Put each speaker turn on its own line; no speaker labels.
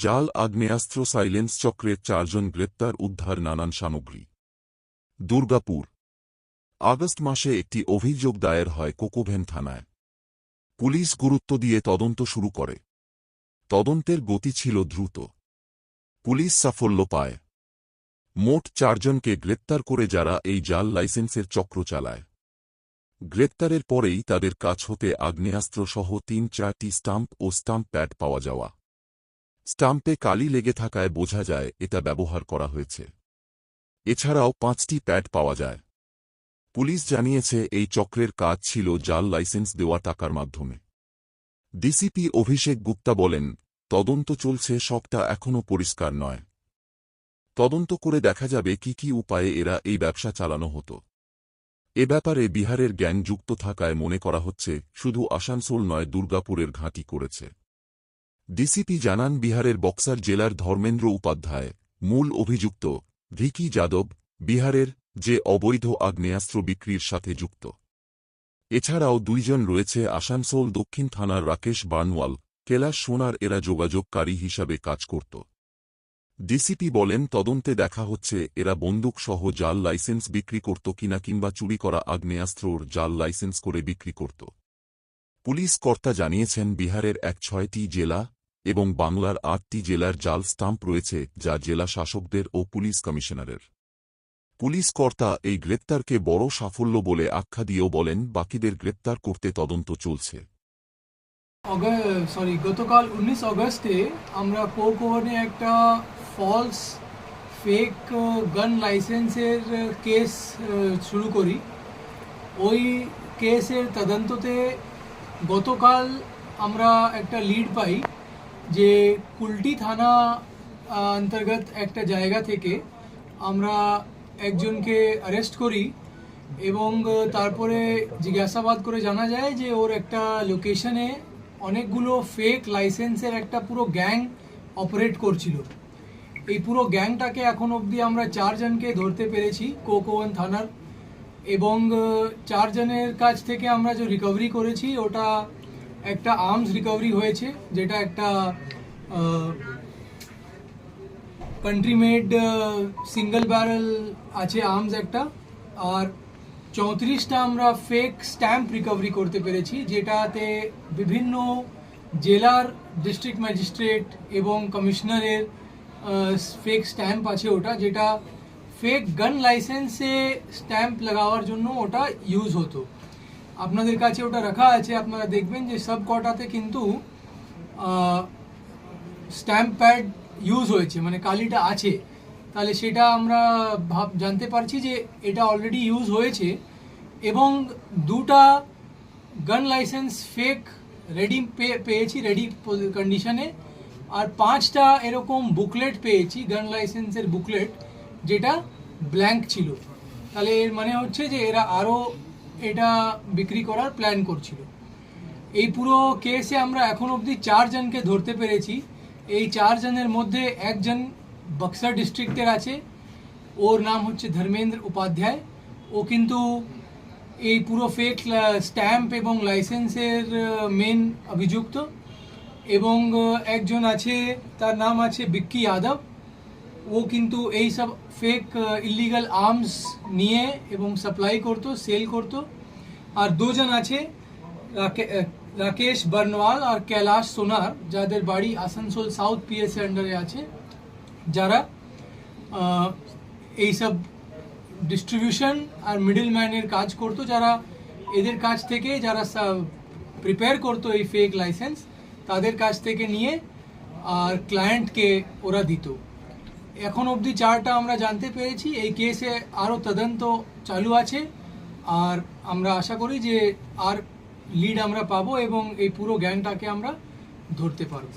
জাল আগ্নেয়াস্ত্র সাইলেন্স চক্রের 4 জন গ্রেপ্তার, উদ্ধার নানান সামগ্রী। দুর্গাপুর। আগস্ট মাসে একটি অভিযোগ দায়ের হয় কোকোভেন থানায়। পুলিশ গুরুত্ব দিয়ে তদন্ত শুরু করে। তদন্তের গতি ছিল দ্রুত। পুলিশ সাফল্য পায়। মোট 4 জনকে গ্রেপ্তার করে, যারা এই জাল লাইসেন্সের চক্র চালায়। গ্রেপ্তারের পরেই তাদের কাছ হতে আগ্নেয়াস্ত্রসহ 3-4টি স্টাম্প ও স্টাম্প প্যাড পাওয়া যাওয়া। স্টাম্পে কালি লেগে থাকায় বোঝা যায় এটা ব্যবহার করা হয়েছে। এছাড়াও 5টি প্যাড পাওয়া যায়। পুলিশ জানিয়েছে এই চক্রের কাজ ছিল জাল লাইসেন্স দেওয়া টাকার মাধ্যমে। ডিসিপি অভিষেক গুপ্তা বলেন, তদন্ত চলছে, সবটা এখনও পরিষ্কার নয়। তদন্ত করে দেখা যাবে কি কি উপায়ে এরা এই ব্যবসা চালানো হতো। এ ব্যাপারে বিহারের গ্যাং যুক্ত থাকায় মনে করা হচ্ছে শুধু আসানসোল নয়, দুর্গাপুরের ঘাঁটি করেছে। ডিসিপি জানান, বিহারের বক্সার জেলার ধর্মেন্দ্র উপাধ্যায় মূল অভিযুক্ত, ভিকি যাদব বিহারের, যে অবৈধ আগ্নেয়াস্ত্র বিক্রির সাথে যুক্ত। এছাড়াও 2 জন রয়েছে আসানসোল দক্ষিণ থানার রাকেশ বার্নওয়াল, কৈলাস সোনার, এরা যোগাযোগকারী হিসাবে কাজ করত। ডিসিপি বলেন, তদন্তে দেখা হচ্ছে এরা বন্দুকসহ জাল লাইসেন্স বিক্রি করত কিনা, কিংবা চুরি করা আগ্নেয়াস্ত্রর জাল লাইসেন্স করে বিক্রি করত। পুলিশ কর্তা জানিয়েছেন, বিহারের 6টি জেলা এবং বাংলার 8টি জেলার জাল স্টাম্প রয়েছে, যা জেলা শাসকদের ও পুলিশ কমিশনারের। পুলিশ কর্তা এই গ্রেপ্তারকে বড় সাফল্য বলে আখ্যা দিয়েও বলেন, বাকিদের গ্রেপ্তার করতে তদন্ত চলছে।
গতকাল 19 অগস্টে আমরা কোকোভেনে একটা ফলস ফেক গান লাইসেন্সের কেস শুরু করি। ওই কেসের তদন্ততে গতকাল আমরা একটা লিড পাই যে কুলটি থানা অন্তর্গত একটা জায়গা থেকে আমরা একজনকে অ্যারেস্ট করি এবং তারপরে জিজ্ঞাসাবাদ করে জানা যায় যে ওর একটা লোকেশনে অনেকগুলো ফেক লাইসেন্সের একটা পুরো গ্যাং অপারেট করছিল। এই পুরো গ্যাংটাকে এখন অবধি আমরা 4 জনকে ধরতে পেরেছি কোকোভেন থানার, এবং 4 জনের কাছ থেকে আমরা যে রিকভারি করেছি ওটা একটা আর্মস রিকভারি হয়েছে, যেটা একটা কান্ট্রি মেড সিঙ্গল ব্যারেল আছে আর্মস একটা, আর 34টা আমরা ফেক স্ট্যাম্প রিকভারি করতে পেরেছি, যেটাতে বিভিন্ন জেলার ডিস্ট্রিক্ট ম্যাজিস্ট্রেট এবং কমিশনারের ফেক স্ট্যাম্প আছে ওটা, যেটা ফেক গান লাইসেন্সে স্ট্যাম্প লাগাবার জন্য ওটা ইউজ হতো। আপনাদের কাছে ওটা রাখা আছে, আপনারা দেখবেন যে সব কটাতে কিন্তু স্ট্যাম্প প্যাড ইউজ হয়েছে, মানে কালিটা আছে। তাহলে সেটা আমরা জানতে পারছি যে এটা অলরেডি ইউজ হয়েছে। এবং 2টা গান লাইসেন্স ফেক রেডি পেয়েছি, রেডি কন্ডিশনে, আর 5টা এরকম বুকলেট পেয়েছি, গান লাইসেন্সের বুকলেট, যেটা ব্ল্যাঙ্ক ছিল। তাহলে এর মানে হচ্ছে যে এরা আরও এটা বিক্রি করার প্ল্যান করছিল। এই পুরো কেসে আমরা এখন অবধি 4 জনকে ধরতে পেরেছি। এই 4 জনের মধ্যে একজন বক্সার ডিস্ট্রিক্টের আছে, ওর নাম হচ্ছে ধর্মেন্দ্র উপাধ্যায়। ও কিন্তু এই পুরো ফেক স্ট্যাম্প এবং লাইসেন্সের মেন অভিযুক্ত। এবং একজন আছে, তার নাম আছে ভিকি যাদব, ও কিন্তু এই সব ফেক ইলিগাল আর্মস নিয়ে এবং সাপ্লাই করতো, সেল করতো। আর 2 জন আছে, রাকেশ বার্নওয়াল আর কৈলাস সোনার, যাদের বাড়ি আসানসোল সাউথ পিএসএ আন্ডারে আছে, যারা এইসব ডিস্ট্রিবিউশন আর মিডল ম্যানের কাজ করতো, যারা এদের কাছ থেকে যারা প্রিপেয়ার করতো এই ফেক লাইসেন্স, তাদের কাছ থেকে নিয়ে আর ক্লায়েন্টকে ওরা দিত। এখন অবধি 4টা আমরা জানতে পেরেছি। এই কেসে আরও তদন্ত চালু আছে, আর আমরা আশা করি যে আর লিড আমরা পাবো এবং এই পুরো গ্যাংটাকে আমরা ধরতে পারবো।